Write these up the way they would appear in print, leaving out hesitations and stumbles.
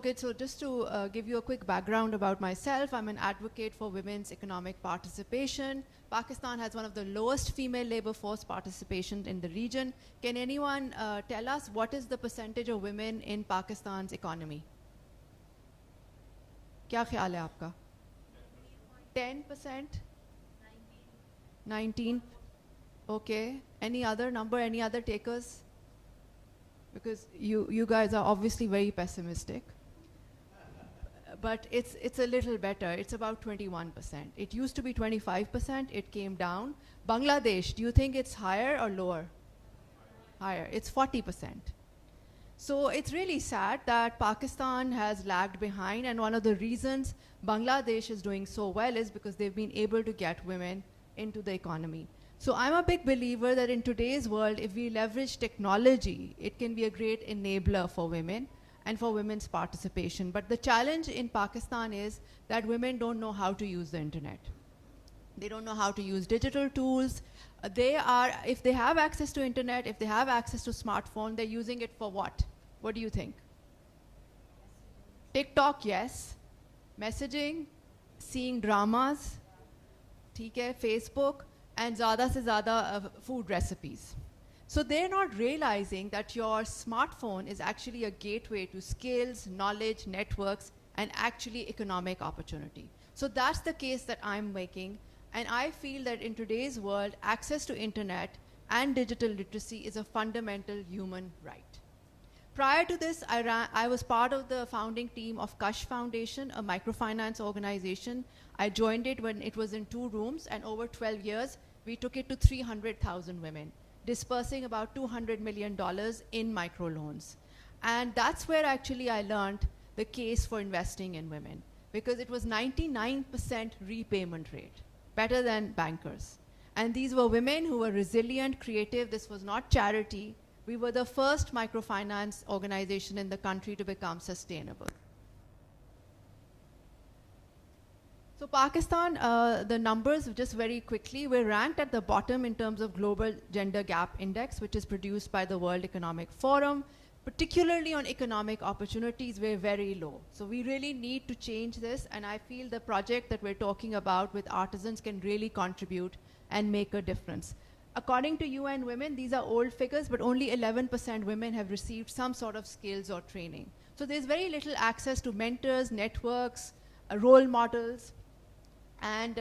Okay, so just to give you a quick background about myself, I'm an advocate for women's economic participation. Pakistan has one of the lowest female labor force participation in the region. Can anyone tell us what is the percentage of women in Pakistan's economy? क्या ख्याल है आपका? 10%? 19? Okay. Any other number, any other takers? Because you guys are obviously very pessimistic. But it's a little better. It's about 21%. It used to be 25%. It came down. Bangladesh, do you think it's higher or lower? Higher. It's 40%. So it's really sad that Pakistan has lagged behind, and one of the reasons Bangladesh is doing so well is because they've been able to get women into the economy. So I'm a big believer that in today's world, if we leverage technology, it can be a great enabler for women and for women's participation. But the challenge in Pakistan is that women don't know how to use the internet. They don't know how to use digital tools. If they have access to internet, if they have access to smartphone, they're using it for what? What do you think? TikTok, yes. Messaging, seeing dramas, Facebook, and ज़्यादा से ज़्यादा food recipes. So they're not realizing that your smartphone is actually a gateway to skills, knowledge, networks, and actually economic opportunity. So that's the case that I'm making. And I feel that in today's world, access to internet and digital literacy is a fundamental human right. Prior to this, I was part of the founding team of Kush Foundation, a microfinance organization. I joined it when it was in 2 rooms, and over 12 years, we took it to 300,000 women, dispersing about $200 million in microloans. And that's where actually I learned the case for investing in women, because it was 99% repayment rate, better than bankers. And these were women who were resilient, creative. This was not charity. We were the first microfinance organization in the country to become sustainable. So Pakistan, the numbers just very quickly, we're ranked at the bottom in terms of Global Gender Gap Index, which is produced by the World Economic Forum. Particularly on economic opportunities, we're very low. So we really need to change this, and I feel the project that we're talking about with artisans can really contribute and make a difference. According to UN Women, these are old figures, but only 11% women have received some sort of skills or training. So there's very little access to mentors, networks, role models. And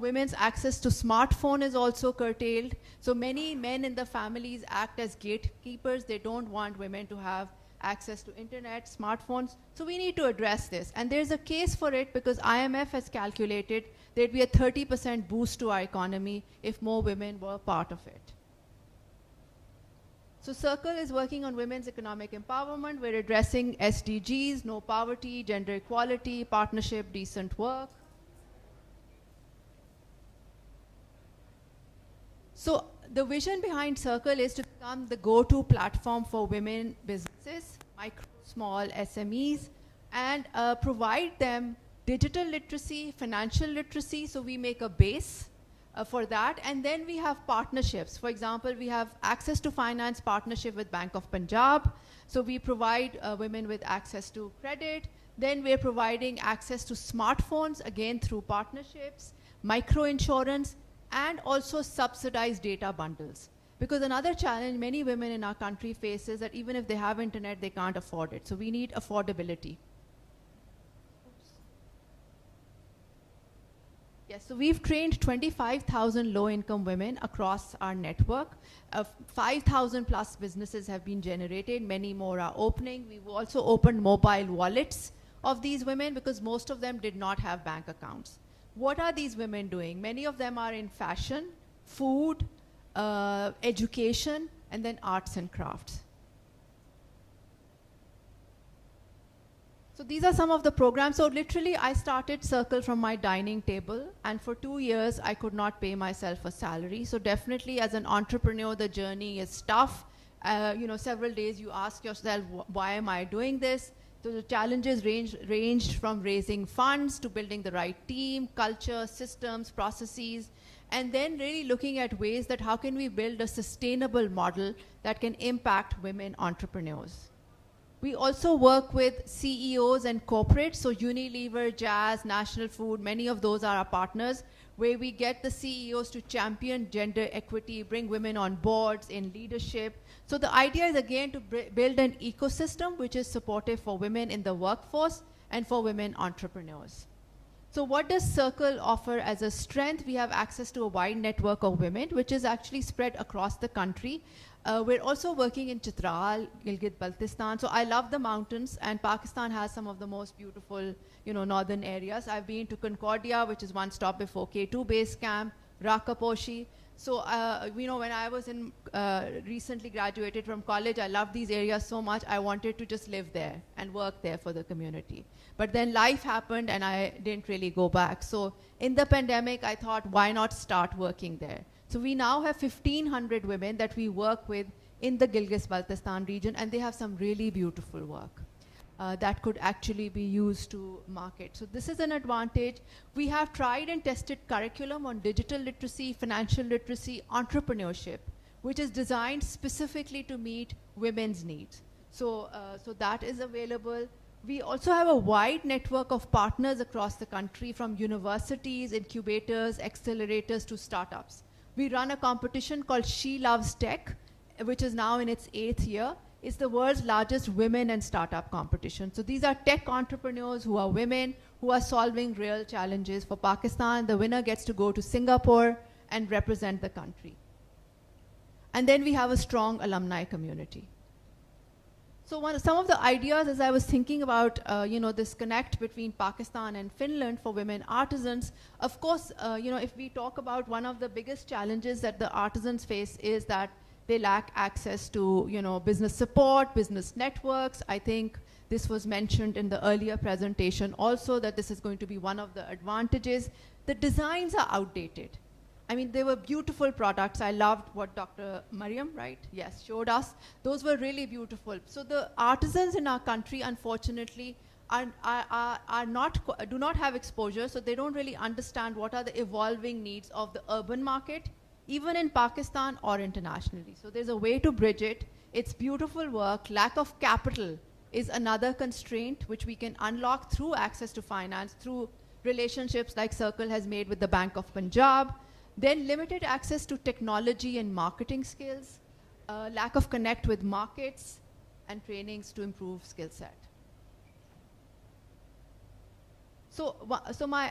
women's access to smartphone is also curtailed. So many men in the families act as gatekeepers. They don't want women to have access to internet, smartphones. So we need to address this. And there's a case for it because IMF has calculated there'd be a 30% boost to our economy if more women were part of it. So Circle is working on women's economic empowerment. We're addressing SDGs, no poverty, gender equality, partnership, decent work. So the vision behind Circle is to become the go-to platform for women businesses, micro, small SMEs, and provide them digital literacy, financial literacy. So we make a base for that. And then we have partnerships. For example, we have access to finance partnership with Bank of Punjab. So we provide women with access to credit. Then we're providing access to smartphones, again through partnerships, micro insurance, and also subsidized data bundles. Because another challenge many women in our country face is that even if they have internet, they can't afford it. So we need affordability. Yes, so we've trained 25,000 low-income women across our network. 5,000 plus businesses have been generated. Many more are opening. We've also opened mobile wallets of these women because most of them did not have bank accounts. What are these women doing? Many of them are in fashion, food, education, and then arts and crafts. So these are some of the programs. So literally, I started Circle from my dining table, and for 2 years, I could not pay myself a salary. So definitely, as an entrepreneur, the journey is tough. Several days you ask yourself, why am I doing this? So the challenges ranged from raising funds to building the right team, culture, systems, processes, and then really looking at ways that how can we build a sustainable model that can impact women entrepreneurs. We also work with CEOs and corporates, so Unilever, Jazz, National Food, many of those are our partners, where we get the CEOs to champion gender equity, bring women on boards, in leadership. So the idea is again to build an ecosystem which is supportive for women in the workforce and for women entrepreneurs. So what does Circle offer as a strength? We have access to a wide network of women, which is actually spread across the country. We're also working in Chitral, Gilgit-Baltistan. So I love the mountains, and Pakistan has some of the most beautiful, northern areas. I've been to Concordia, which is one stop before K2 base camp, Rakaposhi. So, when I was recently graduated from college, I loved these areas so much, I wanted to just live there and work there for the community. But then life happened and I didn't really go back. So in the pandemic, I thought, why not start working there? So we now have 1,500 women that we work with in the Gilgit-Baltistan region, and they have some really beautiful work that could actually be used to market. So this is an advantage. We have tried and tested curriculum on digital literacy, financial literacy, entrepreneurship, which is designed specifically to meet women's needs. So that is available. We also have a wide network of partners across the country, from universities, incubators, accelerators to startups. We run a competition called She Loves Tech, which is now in its 8th year. It's the world's largest women and startup competition. So these are tech entrepreneurs who are women, who are solving real challenges for Pakistan. The winner gets to go to Singapore and represent the country. And then we have a strong alumni community. So some of the ideas, as I was thinking about, this connect between Pakistan and Finland for women artisans, of course, if we talk about one of the biggest challenges that the artisans face is that they lack access to, business support, business networks. I think this was mentioned in the earlier presentation also, that this is going to be one of the advantages. The designs are outdated. I mean, they were beautiful products. I loved what Dr. Mariam, right? Yes, showed us. Those were really beautiful. So the artisans in our country, unfortunately, do not have exposure, so they don't really understand what are the evolving needs of the urban market, even in Pakistan or internationally. So there's a way to bridge it. It's beautiful work. Lack of capital is another constraint which we can unlock through access to finance, through relationships like Circle has made with the Bank of Punjab. Then limited access to technology and marketing skills, lack of connect with markets, and trainings to improve skill set. So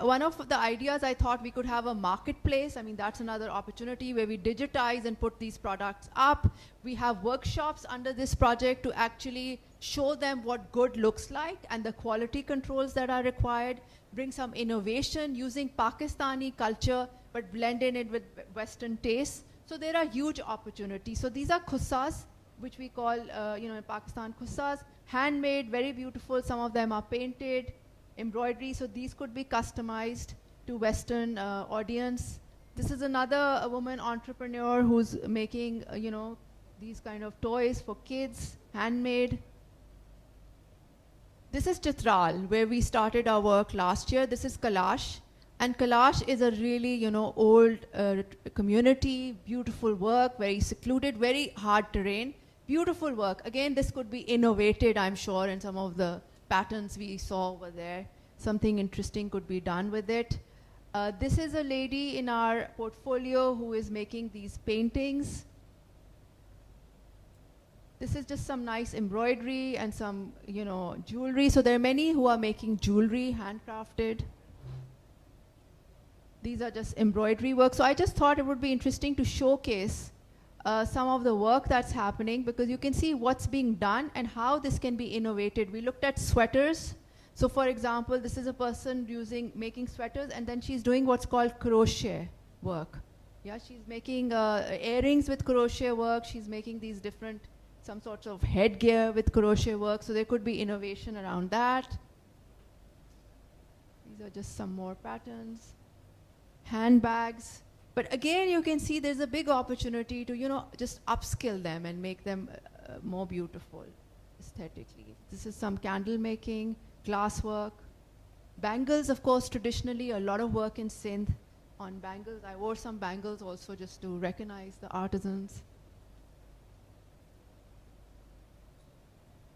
one of the ideas, I thought we could have a marketplace. I mean, that's another opportunity where we digitize and put these products up. We have workshops under this project to actually show them what good looks like and the quality controls that are required, bring some innovation using Pakistani culture, but blending it with Western tastes. So there are huge opportunities. So these are khussas, which we call, in Pakistan, khussas, handmade, very beautiful. Some of them are painted, embroidery. So these could be customized to Western audience. This is another woman entrepreneur who's making, these kind of toys for kids, handmade. This is Chitral, where we started our work last year. This is Kailash. And Kailash is a really, old community, beautiful work, very secluded, very hard terrain, beautiful work. Again, this could be innovated, I'm sure, in some of the patterns we saw over there. Something interesting could be done with it. This is a lady in our portfolio who is making these paintings. This is just some nice embroidery and some, jewelry. So there are many who are making jewelry, handcrafted. These are just embroidery work. So I just thought it would be interesting to showcase some of the work that's happening, because you can see what's being done and how this can be innovated. We looked at sweaters. So for example, this is a person making sweaters, and then she's doing what's called crochet work. Yeah, she's making earrings with crochet work. She's making these different, some sorts of headgear with crochet work. So there could be innovation around that. These are just some more patterns. Handbags. But again, you can see there's a big opportunity to, just upskill them and make them more beautiful aesthetically. This is some candle making, glass work. Bangles, of course, traditionally, a lot of work in Sindh on bangles. I wore some bangles also just to recognize the artisans.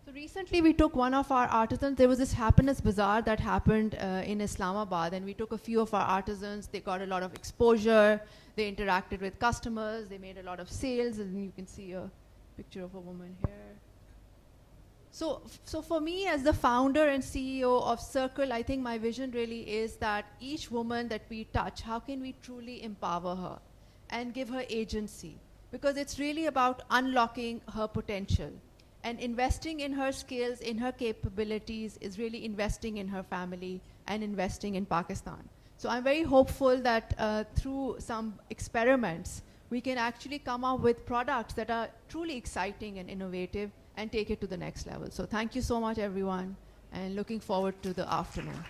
So So recently we took one of our artisans, there was this happiness bazaar that happened in Islamabad, and we took a few of our artisans, they got a lot of exposure, they interacted with customers, they made a lot of sales, and you can see a picture of a woman here. So for me as the founder and CEO of Circle, I think my vision really is that each woman that we touch, how can we truly empower her and give her agency? Because it's really about unlocking her potential. And investing in her skills, in her capabilities, is really investing in her family and investing in Pakistan. So I'm very hopeful that through some experiments, we can actually come up with products that are truly exciting and innovative and take it to the next level. So thank you so much, everyone, and looking forward to the afternoon.